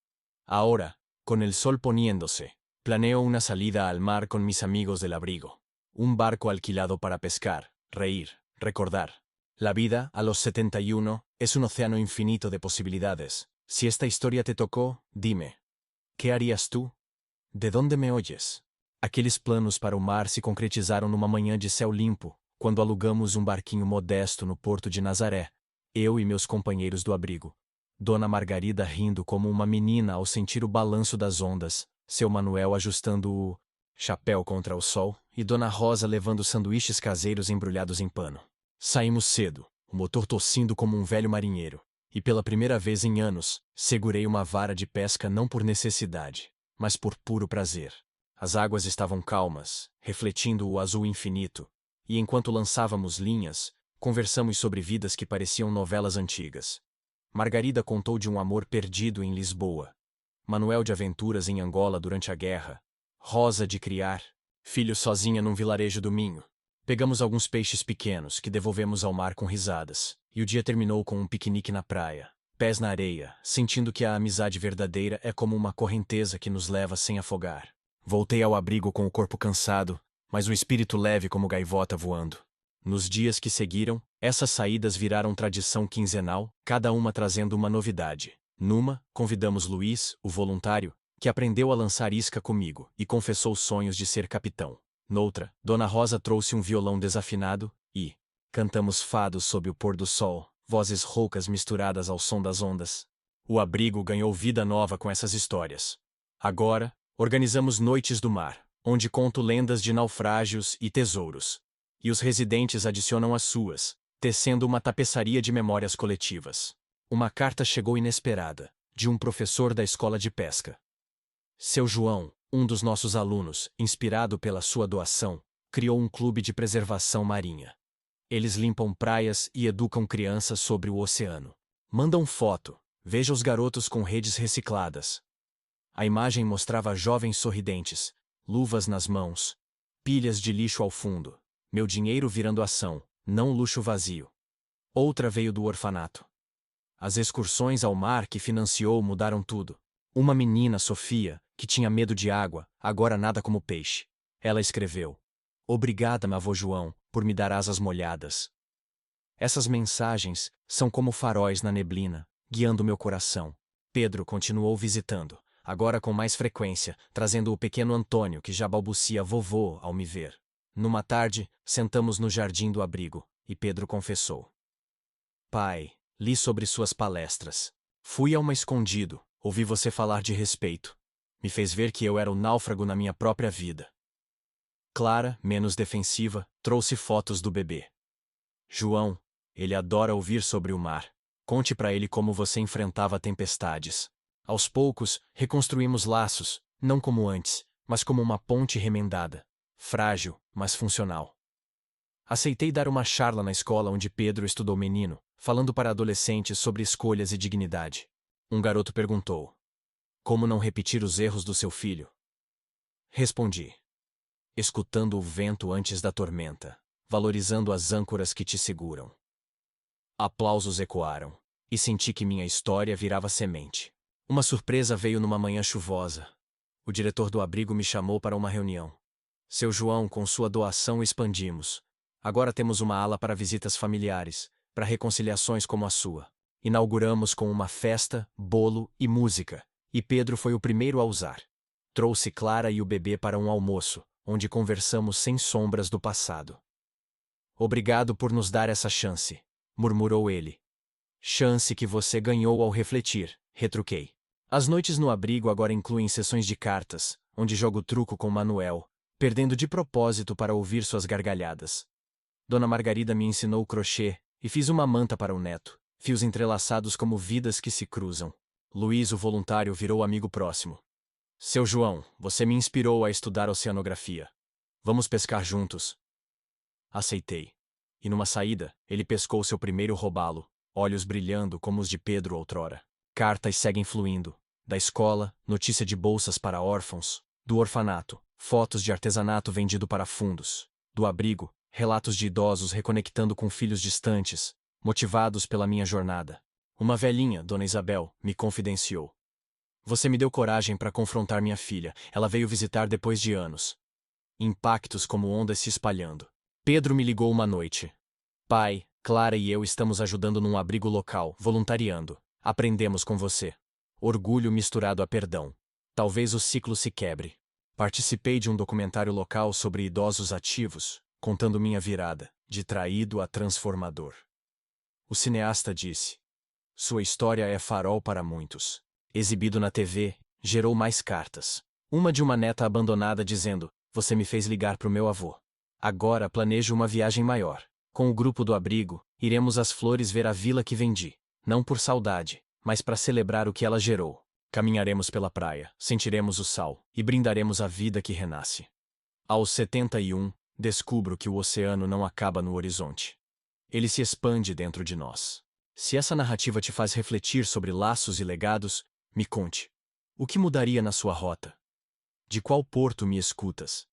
Ahora, con el sol poniéndose, planeo una salida al mar con mis amigos del abrigo. Un barco alquilado para pescar, reír, recordar. La vida, a los 71, es un océano infinito de posibilidades. Si esta historia te tocó, dime. ¿Qué harías tú? ¿De dónde me oyes? Aqueles planos para o mar se concretizaram numa manhã de céu limpo, quando alugamos barquinho modesto no porto de Nazaré, eu e meus companheiros do abrigo. Dona Margarida rindo como uma menina ao sentir o balanço das ondas, seu Manuel ajustando o chapéu contra o sol e Dona Rosa levando sanduíches caseiros embrulhados em pano. Saímos cedo, o motor tossindo como um velho marinheiro, e pela primeira vez em anos, segurei uma vara de pesca não por necessidade, mas por puro prazer. As águas estavam calmas, refletindo o azul infinito, e enquanto lançávamos linhas, conversamos sobre vidas que pareciam novelas antigas. Margarida contou de um amor perdido em Lisboa, Manuel de aventuras em Angola durante a guerra, Rosa de criar filho sozinha num vilarejo do Minho. Pegamos alguns peixes pequenos que devolvemos ao mar com risadas, E o dia terminou com um piquenique na praia, pés na areia, sentindo que a amizade verdadeira é como uma correnteza que nos leva sem afogar. Voltei ao abrigo com o corpo cansado, mas o espírito leve como gaivota voando. Nos dias que seguiram, essas saídas viraram tradição quinzenal, cada uma trazendo uma novidade. Numa, convidamos Luiz, o voluntário, que aprendeu a lançar isca comigo e confessou sonhos de ser capitão. Noutra, Dona Rosa trouxe um violão desafinado e cantamos fados sob o pôr do sol, vozes roucas misturadas ao som das ondas. O abrigo ganhou vida nova com essas histórias. Agora, organizamos noites do mar, onde conto lendas de naufrágios e tesouros. E os residentes adicionam as suas, tecendo uma tapeçaria de memórias coletivas. Uma carta chegou inesperada, de um professor da escola de pesca. Seu João, um dos nossos alunos, inspirado pela sua doação, criou um clube de preservação marinha. Eles limpam praias e educam crianças sobre o oceano. Mandam foto, veja os garotos com redes recicladas. A imagem mostrava jovens sorridentes, luvas nas mãos, pilhas de lixo ao fundo. Meu dinheiro virando ação, não luxo vazio. Outra veio do orfanato. As excursões ao mar que financiou mudaram tudo. Uma menina, Sofia, que tinha medo de água, agora nada como peixe. Ela escreveu: "Obrigada, meu avô João, por me dar asas molhadas." Essas mensagens são como faróis na neblina, guiando meu coração. Pedro continuou visitando, agora com mais frequência, trazendo o pequeno Antônio que já balbucia vovô ao me ver. Numa tarde, sentamos no jardim do abrigo, e Pedro confessou: "Pai, li sobre suas palestras. Fui a uma escondido, ouvi você falar de respeito. Me fez ver que eu era o náufrago na minha própria vida." Clara, menos defensiva, trouxe fotos do bebê. "João, ele adora ouvir sobre o mar. Conte para ele como você enfrentava tempestades." Aos poucos, reconstruímos laços, não como antes, mas como uma ponte remendada. Frágil, mas funcional. Aceitei dar uma charla na escola onde Pedro estudou menino, falando para adolescentes sobre escolhas e dignidade. Um garoto perguntou: "Como não repetir os erros do seu filho?" Respondi: "Escutando o vento antes da tormenta, valorizando as âncoras que te seguram." Aplausos ecoaram, e senti que minha história virava semente. Uma surpresa veio numa manhã chuvosa. O diretor do abrigo me chamou para uma reunião. "Seu João, com sua doação expandimos. Agora temos uma ala para visitas familiares, para reconciliações como a sua. Inauguramos com uma festa, bolo e música, e Pedro foi o primeiro a usar. Trouxe Clara e o bebê para um almoço, onde conversamos sem sombras do passado." "Obrigado por nos dar essa chance", murmurou ele. "Chance que você ganhou ao refletir", retruquei. As noites no abrigo agora incluem sessões de cartas, onde jogo truco com Manuel, perdendo de propósito para ouvir suas gargalhadas. Dona Margarida me ensinou crochê, e fiz uma manta para o neto, fios entrelaçados como vidas que se cruzam. Luiz, o voluntário, virou amigo próximo. "Seu João, você me inspirou a estudar oceanografia. Vamos pescar juntos." Aceitei. E numa saída, ele pescou seu primeiro robalo, olhos brilhando como os de Pedro outrora. Cartas seguem fluindo. Da escola, notícia de bolsas para órfãos. Do orfanato, fotos de artesanato vendido para fundos. Do abrigo, relatos de idosos reconectando com filhos distantes, motivados pela minha jornada. Uma velhinha, Dona Isabel, me confidenciou: "Você me deu coragem para confrontar minha filha. Ela veio visitar depois de anos." Impactos como ondas se espalhando. Pedro me ligou uma noite: "Pai, Clara e eu estamos ajudando num abrigo local, voluntariando. Aprendemos com você." Orgulho misturado a perdão. Talvez o ciclo se quebre. Participei de um documentário local sobre idosos ativos, contando minha virada, de traído a transformador. O cineasta disse: "Sua história é farol para muitos." Exibido na TV, gerou mais cartas. Uma de uma neta abandonada dizendo: "Você me fez ligar pro meu avô. Agora planejo uma viagem maior. Com o grupo do abrigo, iremos às Flores ver a vila que vendi. Não por saudade, mas para celebrar o que ela gerou. Caminharemos pela praia, sentiremos o sal e brindaremos a vida que renasce." Aos 71, descubro que o oceano não acaba no horizonte. Ele se expande dentro de nós. Se essa narrativa te faz refletir sobre laços e legados, me conte. O que mudaria na sua rota? De qual porto me escutas?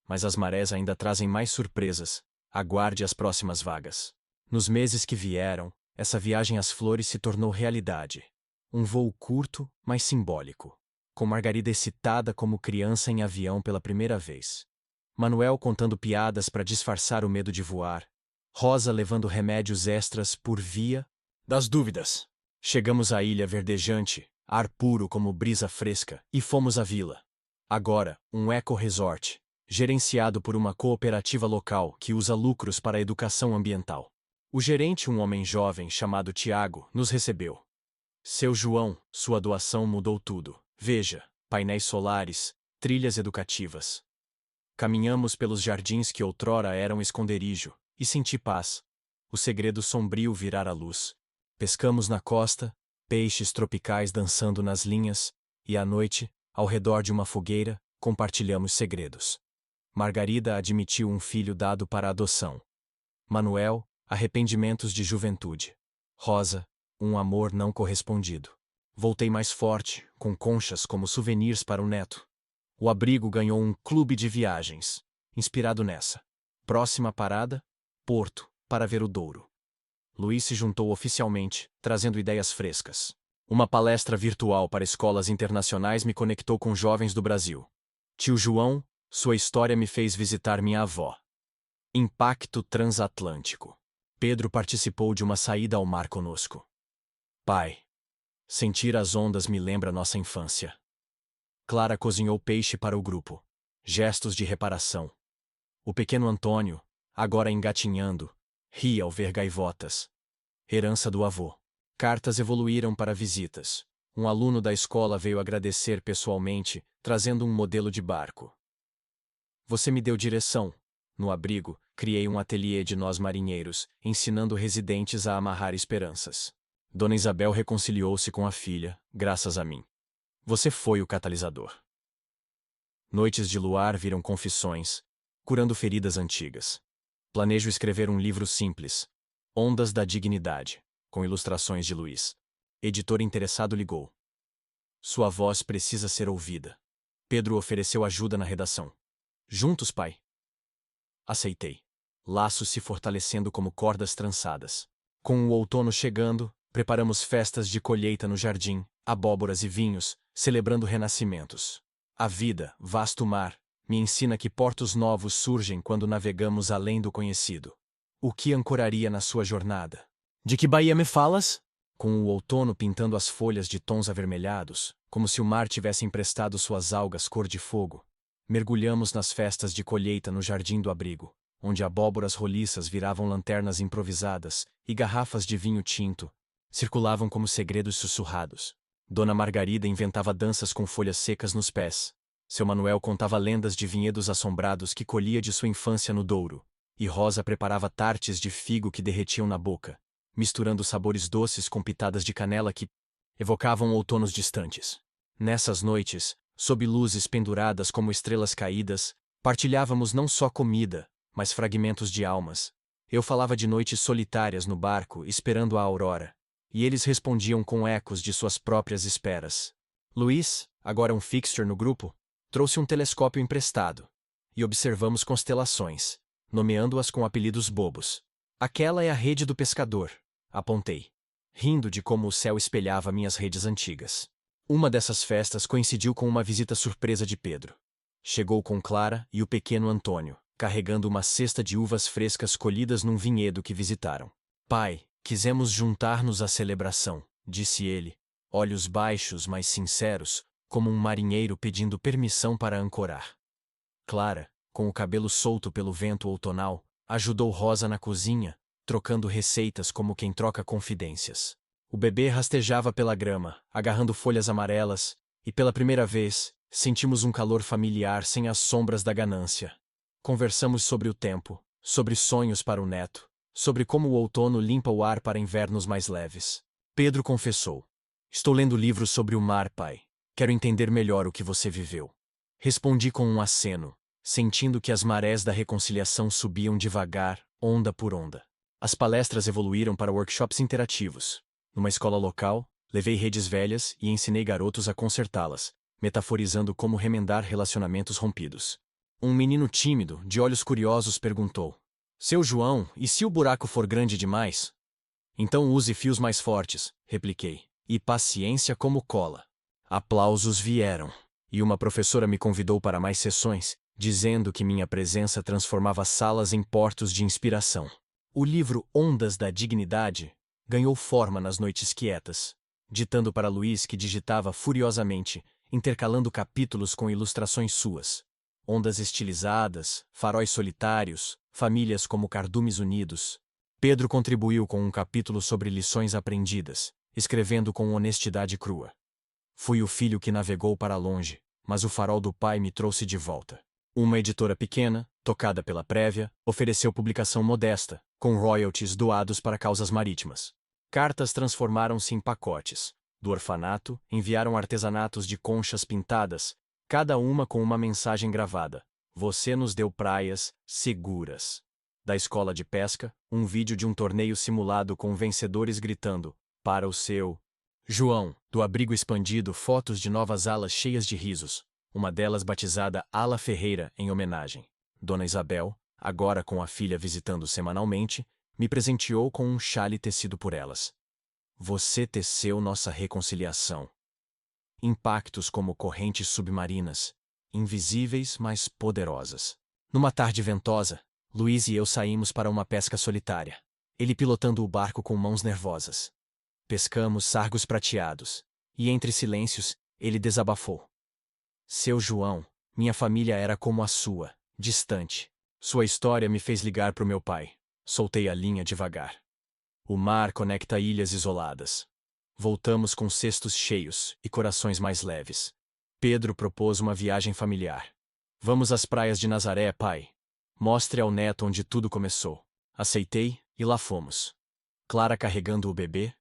Mas as marés ainda trazem mais surpresas. Aguarde as próximas vagas. Nos meses que vieram, essa viagem às flores se tornou realidade. Um voo curto, mas simbólico. Com Margarida excitada como criança em avião pela primeira vez. Manuel contando piadas para disfarçar o medo de voar. Rosa levando remédios extras por via das dúvidas. Chegamos à ilha verdejante, ar puro como brisa fresca, e fomos à vila. Agora, um eco-resort, gerenciado por uma cooperativa local que usa lucros para a educação ambiental. O gerente, um homem jovem chamado Tiago, nos recebeu. Seu João, sua doação mudou tudo. Veja, painéis solares, trilhas educativas. Caminhamos pelos jardins que outrora eram esconderijo, e senti paz. O segredo sombrio virar a luz. Pescamos na costa, peixes tropicais dançando nas linhas, e à noite, ao redor de uma fogueira, compartilhamos segredos. Margarida admitiu um filho dado para adoção. Manuel, arrependimentos de juventude. Rosa, um amor não correspondido. Voltei mais forte, com conchas como souvenirs para o neto. O abrigo ganhou um clube de viagens, inspirado nessa. Próxima parada, Porto, para ver o Douro. Luiz se juntou oficialmente, trazendo ideias frescas. Uma palestra virtual para escolas internacionais me conectou com jovens do Brasil. Tio João, sua história me fez visitar minha avó. Impacto transatlântico. Pedro participou de uma saída ao mar conosco. Pai. Sentir as ondas me lembra nossa infância. Clara cozinhou peixe para o grupo. Gestos de reparação. O pequeno Antônio, agora engatinhando, ria ao ver gaivotas. Herança do avô. Cartas evoluíram para visitas. Um aluno da escola veio agradecer pessoalmente, trazendo um modelo de barco. Você me deu direção. No abrigo, criei um ateliê de nós marinheiros, ensinando residentes a amarrar esperanças. Dona Isabel reconciliou-se com a filha, graças a mim. Você foi o catalisador. Noites de luar viram confissões, curando feridas antigas. Planejo escrever um livro simples, Ondas da Dignidade, com ilustrações de Luiz. Editor interessado ligou. Sua voz precisa ser ouvida. Pedro ofereceu ajuda na redação. Juntos, pai. Aceitei. Laços se fortalecendo como cordas trançadas. Com o outono chegando, preparamos festas de colheita no jardim, abóboras e vinhos, celebrando renascimentos. A vida, vasto mar, me ensina que portos novos surgem quando navegamos além do conhecido. O que ancoraria na sua jornada? De que Bahia me falas? Com o outono pintando as folhas de tons avermelhados, como se o mar tivesse emprestado suas algas cor de fogo, mergulhamos nas festas de colheita no jardim do abrigo, onde abóboras roliças viravam lanternas improvisadas e garrafas de vinho tinto circulavam como segredos sussurrados. Dona Margarida inventava danças com folhas secas nos pés. Seu Manuel contava lendas de vinhedos assombrados que colhia de sua infância no Douro, e Rosa preparava tartes de figo que derretiam na boca, misturando sabores doces com pitadas de canela que evocavam outonos distantes. Nessas noites, sob luzes penduradas como estrelas caídas, partilhávamos não só comida, mas fragmentos de almas. Eu falava de noites solitárias no barco, esperando a aurora, e eles respondiam com ecos de suas próprias esperas. Luiz, agora um fixture no grupo, trouxe um telescópio emprestado, e observamos constelações, nomeando-as com apelidos bobos. Aquela é a rede do pescador, apontei, rindo de como o céu espelhava minhas redes antigas. Uma dessas festas coincidiu com uma visita surpresa de Pedro. Chegou com Clara e o pequeno Antônio, carregando uma cesta de uvas frescas colhidas num vinhedo que visitaram. Pai, quisemos juntar-nos à celebração, disse ele, olhos baixos mas sinceros, como um marinheiro pedindo permissão para ancorar. Clara, com o cabelo solto pelo vento outonal, ajudou Rosa na cozinha, trocando receitas como quem troca confidências. O bebê rastejava pela grama, agarrando folhas amarelas, e pela primeira vez, sentimos um calor familiar sem as sombras da ganância. Conversamos sobre o tempo, sobre sonhos para o neto, sobre como o outono limpa o ar para invernos mais leves. Pedro confessou. Estou lendo livros sobre o mar, pai. Quero entender melhor o que você viveu. Respondi com um aceno, sentindo que as marés da reconciliação subiam devagar, onda por onda. As palestras evoluíram para workshops interativos. Numa escola local, levei redes velhas e ensinei garotos a consertá-las, metaforizando como remendar relacionamentos rompidos. Um menino tímido, de olhos curiosos, perguntou: Seu João, e se o buraco for grande demais? Então use fios mais fortes, repliquei. E paciência como cola. Aplausos vieram. E uma professora me convidou para mais sessões, dizendo que minha presença transformava salas em portos de inspiração. O livro Ondas da Dignidade ganhou forma nas noites quietas, ditando para Luiz que digitava furiosamente, intercalando capítulos com ilustrações suas. Ondas estilizadas, faróis solitários, famílias como cardumes unidos. Pedro contribuiu com um capítulo sobre lições aprendidas, escrevendo com honestidade crua. Fui o filho que navegou para longe, mas o farol do pai me trouxe de volta. Uma editora pequena, tocada pela prévia, ofereceu publicação modesta, com royalties doados para causas marítimas. Cartas transformaram-se em pacotes. Do orfanato, enviaram artesanatos de conchas pintadas, cada uma com uma mensagem gravada. Você nos deu praias seguras. Da escola de pesca, um vídeo de um torneio simulado com vencedores gritando, para o seu João. Do abrigo expandido, fotos de novas alas cheias de risos, uma delas batizada Ala Ferreira em homenagem. Dona Isabel, agora com a filha visitando semanalmente, me presenteou com um chale tecido por elas. Você teceu nossa reconciliação. Impactos como correntes submarinas, invisíveis, mas poderosas. Numa tarde ventosa, Luiz e eu saímos para uma pesca solitária. Ele pilotando o barco com mãos nervosas. Pescamos sargos prateados, e entre silêncios, ele desabafou. Seu João, minha família era como a sua, distante. Sua história me fez ligar para o meu pai. Soltei a linha devagar. O mar conecta ilhas isoladas. Voltamos com cestos cheios e corações mais leves. Pedro propôs uma viagem familiar. Vamos às praias de Nazaré, pai. Mostre ao neto onde tudo começou. Aceitei e lá fomos. Clara carregando o bebê,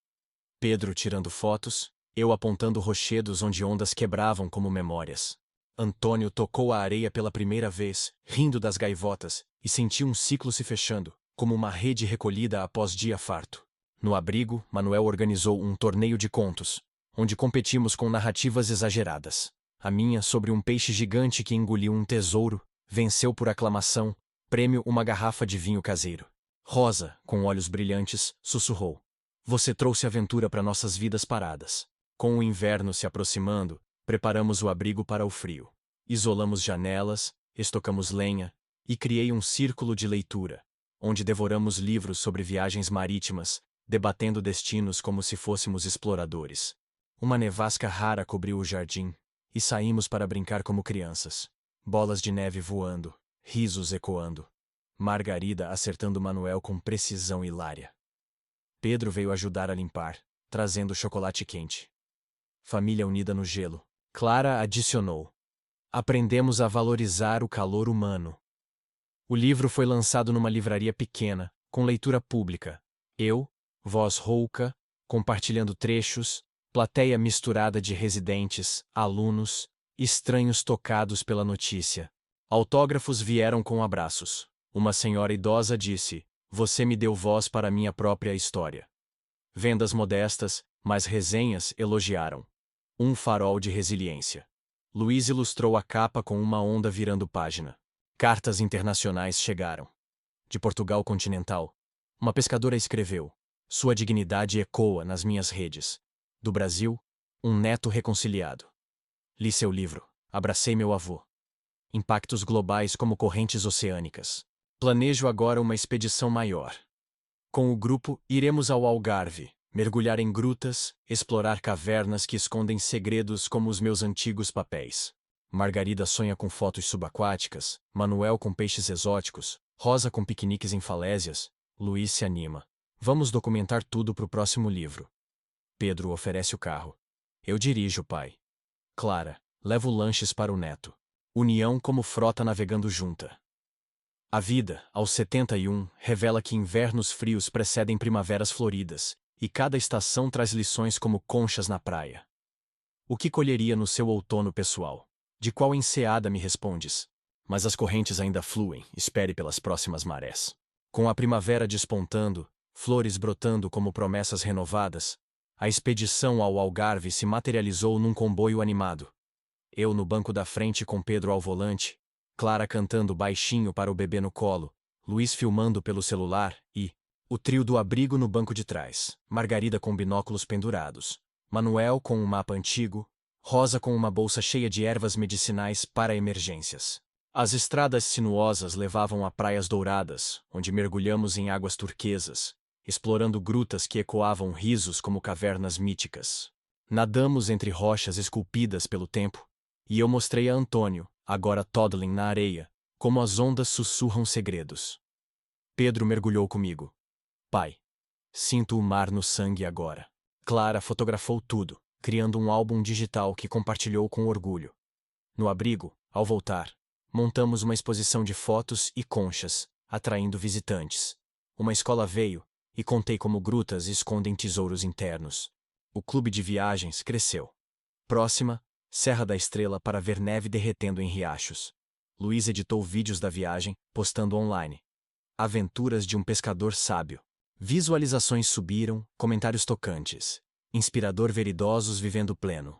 Pedro tirando fotos, eu apontando rochedos onde ondas quebravam como memórias. Antônio tocou a areia pela primeira vez, rindo das gaivotas, e sentiu um ciclo se fechando, como uma rede recolhida após dia farto. No abrigo, Manuel organizou um torneio de contos, onde competimos com narrativas exageradas. A minha, sobre um peixe gigante que engoliu um tesouro, venceu por aclamação, prêmio uma garrafa de vinho caseiro. Rosa, com olhos brilhantes, sussurrou. Você trouxe aventura para nossas vidas paradas. Com o inverno se aproximando, preparamos o abrigo para o frio. Isolamos janelas, estocamos lenha, e criei um círculo de leitura, onde devoramos livros sobre viagens marítimas, debatendo destinos como se fôssemos exploradores. Uma nevasca rara cobriu o jardim, e saímos para brincar como crianças. Bolas de neve voando, risos ecoando. Margarida acertando Manuel com precisão hilária. Pedro veio ajudar a limpar, trazendo chocolate quente. Família unida no gelo. Clara adicionou. Aprendemos a valorizar o calor humano. O livro foi lançado numa livraria pequena, com leitura pública. Eu, voz rouca, compartilhando trechos, plateia misturada de residentes, alunos, estranhos tocados pela notícia. Autógrafos vieram com abraços. Uma senhora idosa disse, você me deu voz para minha própria história. Vendas modestas, mas resenhas elogiaram. Um farol de resiliência. Luiz ilustrou a capa com uma onda virando página. Cartas internacionais chegaram. De Portugal continental, uma pescadora escreveu, sua dignidade ecoa nas minhas redes. Do Brasil, um neto reconciliado. Li seu livro, abracei meu avô. Impactos globais como correntes oceânicas. Planejo agora uma expedição maior. Com o grupo, iremos ao Algarve, mergulhar em grutas, explorar cavernas que escondem segredos como os meus antigos papéis. Margarida sonha com fotos subaquáticas, Manuel com peixes exóticos, Rosa com piqueniques em falésias, Luiz se anima. Vamos documentar tudo para o próximo livro. Pedro oferece o carro. Eu dirijo, pai. Clara, levo lanches para o neto. União como frota navegando junta. A vida, aos 71, revela que invernos frios precedem primaveras floridas, e cada estação traz lições como conchas na praia. O que colheria no seu outono pessoal? De qual enseada me respondes? Mas as correntes ainda fluem, espere pelas próximas marés. Com a primavera despontando, flores brotando como promessas renovadas, a expedição ao Algarve se materializou num comboio animado. Eu no banco da frente com Pedro ao volante, Clara cantando baixinho para o bebê no colo, Luiz filmando pelo celular e o trio do abrigo no banco de trás, Margarida com binóculos pendurados, Manuel com um mapa antigo, Rosa com uma bolsa cheia de ervas medicinais para emergências. As estradas sinuosas levavam a praias douradas, onde mergulhamos em águas turquesas, explorando grutas que ecoavam risos como cavernas míticas. Nadamos entre rochas esculpidas pelo tempo, e eu mostrei a Antônio, agora toddling na areia, como as ondas sussurram segredos. Pedro mergulhou comigo. Pai, sinto o mar no sangue agora. Clara fotografou tudo, criando um álbum digital que compartilhou com orgulho. No abrigo, ao voltar, montamos uma exposição de fotos e conchas, atraindo visitantes. Uma escola veio, e contei como grutas escondem tesouros internos. O clube de viagens cresceu. Próxima, Serra da Estrela para ver neve derretendo em riachos. Luiz editou vídeos da viagem, postando online. Aventuras de um pescador sábio. Visualizações subiram, comentários tocantes. Inspirador ver idosos vivendo pleno.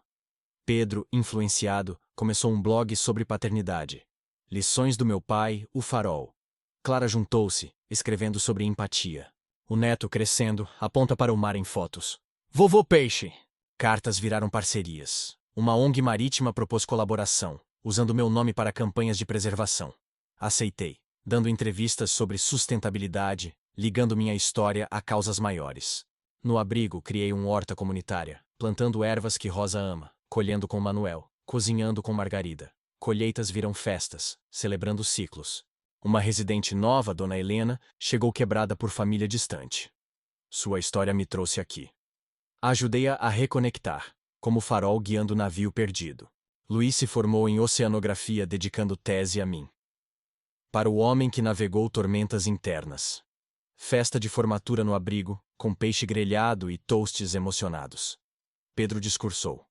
Pedro, influenciado, começou um blog sobre paternidade. Lições do meu pai, o farol. Clara juntou-se, escrevendo sobre empatia. O neto, crescendo, aponta para o mar em fotos. Vovô Peixe! Cartas viraram parcerias. Uma ONG marítima propôs colaboração, usando meu nome para campanhas de preservação. Aceitei, dando entrevistas sobre sustentabilidade, ligando minha história a causas maiores. No abrigo, criei uma horta comunitária, plantando ervas que Rosa ama, colhendo com Manuel, cozinhando com Margarida. Colheitas viram festas, celebrando ciclos. Uma residente nova, Dona Helena, chegou quebrada por família distante. Sua história me trouxe aqui. Ajudei-a a reconectar, como farol guiando o navio perdido. Luiz se formou em oceanografia dedicando tese a mim. Para o homem que navegou tormentas internas. Festa de formatura no abrigo, com peixe grelhado e toasts emocionados. Pedro discursou.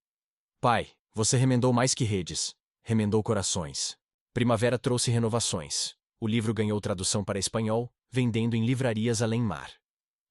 Pai, você remendou mais que redes. Remendou corações. Primavera trouxe renovações. O livro ganhou tradução para espanhol, vendendo em livrarias além mar.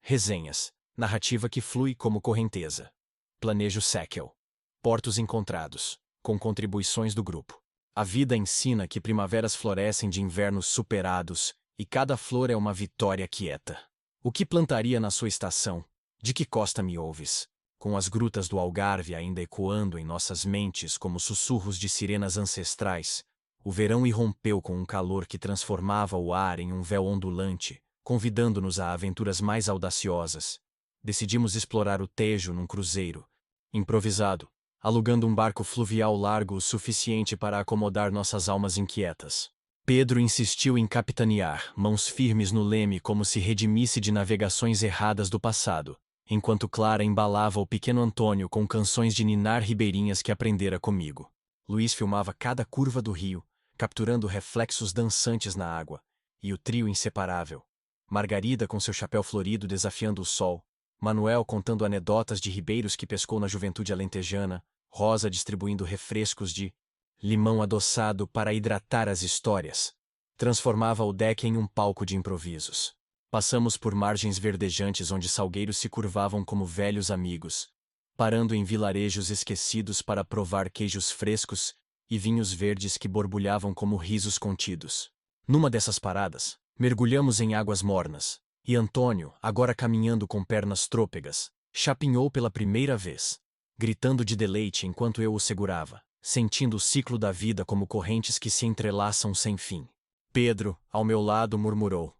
Resenhas. Narrativa que flui como correnteza. Planejo Sequel. Portos encontrados, com contribuições do grupo. A vida ensina que primaveras florescem de invernos superados, e cada flor é uma vitória quieta. O que plantaria na sua estação? De que costa me ouves? Com as grutas do Algarve ainda ecoando em nossas mentes como sussurros de sirenas ancestrais, o verão irrompeu com um calor que transformava o ar em um véu ondulante, convidando-nos a aventuras mais audaciosas. Decidimos explorar o Tejo num cruzeiro, improvisado, alugando um barco fluvial largo o suficiente para acomodar nossas almas inquietas. Pedro insistiu em capitanear, mãos firmes no leme como se redimisse de navegações erradas do passado, enquanto Clara embalava o pequeno Antônio com canções de ninar ribeirinhas que aprendera comigo. Luiz filmava cada curva do rio, capturando reflexos dançantes na água, e o trio inseparável. Margarida com seu chapéu florido desafiando o sol, Manuel contando anedotas de ribeiros que pescou na juventude alentejana, Rosa distribuindo refrescos de limão adoçado para hidratar as histórias. Transformava o deck em um palco de improvisos. Passamos por margens verdejantes onde salgueiros se curvavam como velhos amigos, parando em vilarejos esquecidos para provar queijos frescos e vinhos verdes que borbulhavam como risos contidos. Numa dessas paradas, mergulhamos em águas mornas, e Antônio, agora caminhando com pernas trôpegas, chapinhou pela primeira vez, gritando de deleite enquanto eu o segurava, sentindo o ciclo da vida como correntes que se entrelaçam sem fim. Pedro, ao meu lado, murmurou.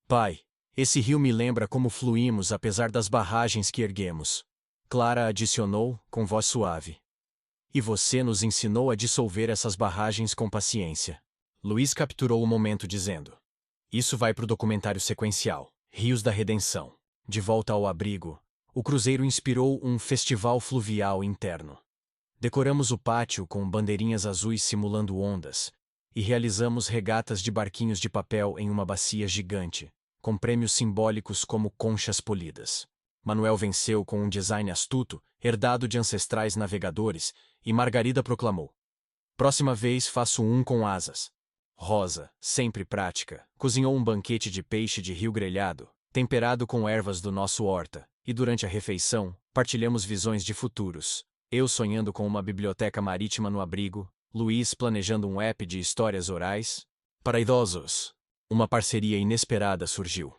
Pai, esse rio me lembra como fluímos apesar das barragens que erguemos. Clara adicionou, com voz suave. E você nos ensinou a dissolver essas barragens com paciência. Luiz capturou o momento dizendo. Isso vai pro documentário sequencial, Rios da Redenção. De volta ao abrigo, o cruzeiro inspirou um festival fluvial interno. Decoramos o pátio com bandeirinhas azuis simulando ondas, e realizamos regatas de barquinhos de papel em uma bacia gigante, com prêmios simbólicos como conchas polidas. Manuel venceu com um design astuto, herdado de ancestrais navegadores, e Margarida proclamou. Próxima vez faço um com asas. Rosa, sempre prática, cozinhou um banquete de peixe de rio grelhado, temperado com ervas do nosso horta, e durante a refeição, partilhamos visões de futuros. Eu sonhando com uma biblioteca marítima no abrigo, Luiz planejando um app de histórias orais para idosos. Uma parceria inesperada surgiu.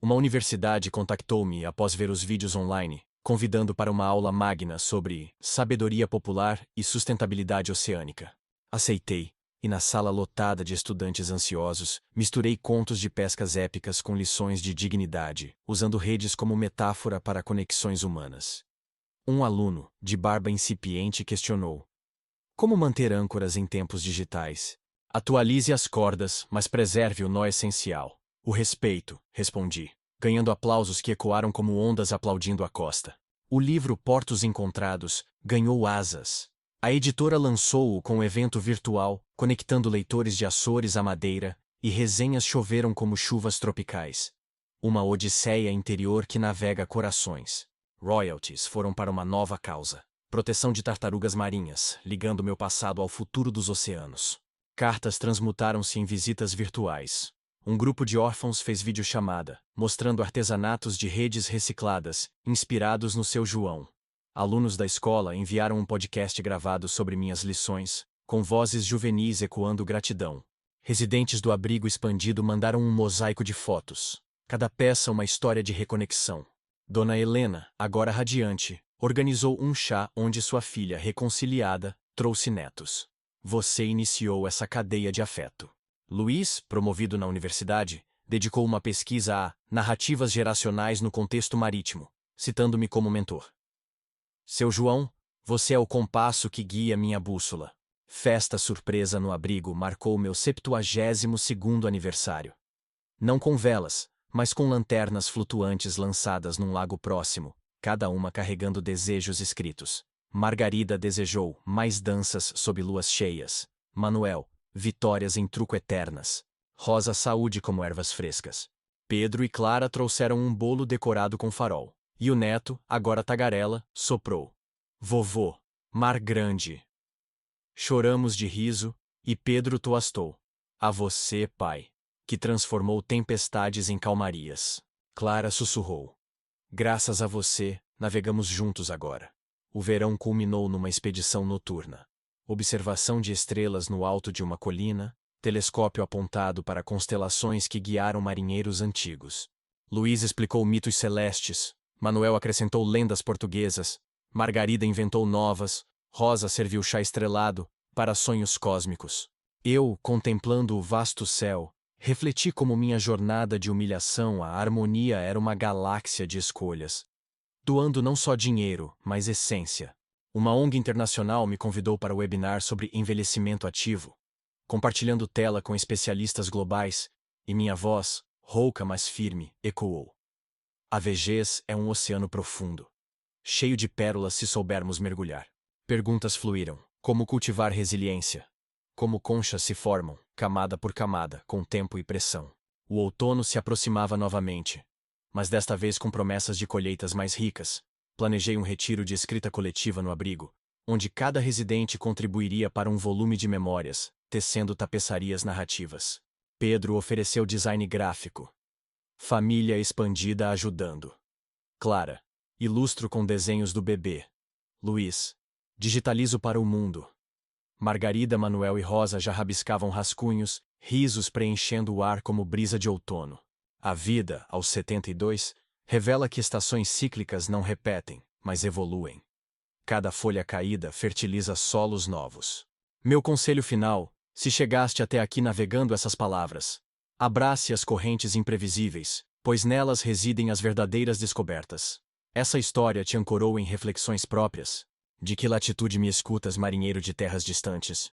Uma universidade contactou-me após ver os vídeos online, convidando para uma aula magna sobre sabedoria popular e sustentabilidade oceânica. Aceitei, e na sala lotada de estudantes ansiosos, misturei contos de pescas épicas com lições de dignidade, usando redes como metáfora para conexões humanas. Um aluno, de barba incipiente, questionou: como manter âncoras em tempos digitais? Atualize as cordas, mas preserve o nó essencial. O respeito, respondi, ganhando aplausos que ecoaram como ondas aplaudindo a costa. O livro Portos Encontrados ganhou asas. A editora lançou-o com um evento virtual, conectando leitores de Açores à Madeira, e resenhas choveram como chuvas tropicais. Uma odisseia interior que navega corações. Royalties foram para uma nova causa: proteção de tartarugas marinhas, ligando meu passado ao futuro dos oceanos. Cartas transmutaram-se em visitas virtuais. Um grupo de órfãos fez videochamada, mostrando artesanatos de redes recicladas, inspirados no seu João. Alunos da escola enviaram um podcast gravado sobre minhas lições, com vozes juvenis ecoando gratidão. Residentes do abrigo expandido mandaram um mosaico de fotos. Cada peça uma história de reconexão. Dona Helena, agora radiante, organizou um chá onde sua filha, reconciliada, trouxe netos. Você iniciou essa cadeia de afeto. Luiz, promovido na universidade, dedicou uma pesquisa a narrativas geracionais no contexto marítimo, citando-me como mentor. Seu João, você é o compasso que guia minha bússola. Festa surpresa no abrigo marcou meu 72º aniversário. Não com velas, mas com lanternas flutuantes lançadas num lago próximo, cada uma carregando desejos escritos. Margarida desejou mais danças sob luas cheias. Manuel, vitórias em truco eternas. Rosa, saúde como ervas frescas. Pedro e Clara trouxeram um bolo decorado com farol. E o neto, agora tagarela, soprou: vovô, mar grande. Choramos de riso, e Pedro toastou: a você, pai, que transformou tempestades em calmarias. Clara sussurrou: graças a você, navegamos juntos agora. O verão culminou numa expedição noturna. Observação de estrelas no alto de uma colina, telescópio apontado para constelações que guiaram marinheiros antigos. Luiz explicou mitos celestes, Manuel acrescentou lendas portuguesas, Margarida inventou novas, Rosa serviu chá estrelado, para sonhos cósmicos. Eu, contemplando o vasto céu, refleti como minha jornada de humilhação à harmonia era uma galáxia de escolhas. Doando não só dinheiro, mas essência. Uma ONG internacional me convidou para o webinar sobre envelhecimento ativo. Compartilhando tela com especialistas globais, e minha voz, rouca mas firme, ecoou: a vejez é um oceano profundo, cheio de pérolas se soubermos mergulhar. Perguntas fluíram: como cultivar resiliência? Como conchas se formam, camada por camada, com tempo e pressão. O outono se aproximava novamente, mas desta vez com promessas de colheitas mais ricas. Planejei um retiro de escrita coletiva no abrigo, onde cada residente contribuiria para um volume de memórias, tecendo tapeçarias narrativas. Pedro ofereceu design gráfico. Família expandida ajudando. Clara: ilustro com desenhos do bebê. Luiz: digitalizo para o mundo. Margarida, Manuel e Rosa já rabiscavam rascunhos, risos preenchendo o ar como brisa de outono. A vida, aos 72, revela que estações cíclicas não repetem, mas evoluem. Cada folha caída fertiliza solos novos. Meu conselho final: se chegaste até aqui navegando essas palavras, abrace as correntes imprevisíveis, pois nelas residem as verdadeiras descobertas. Essa história te ancorou em reflexões próprias? De que latitude me escutas, marinheiro de terras distantes?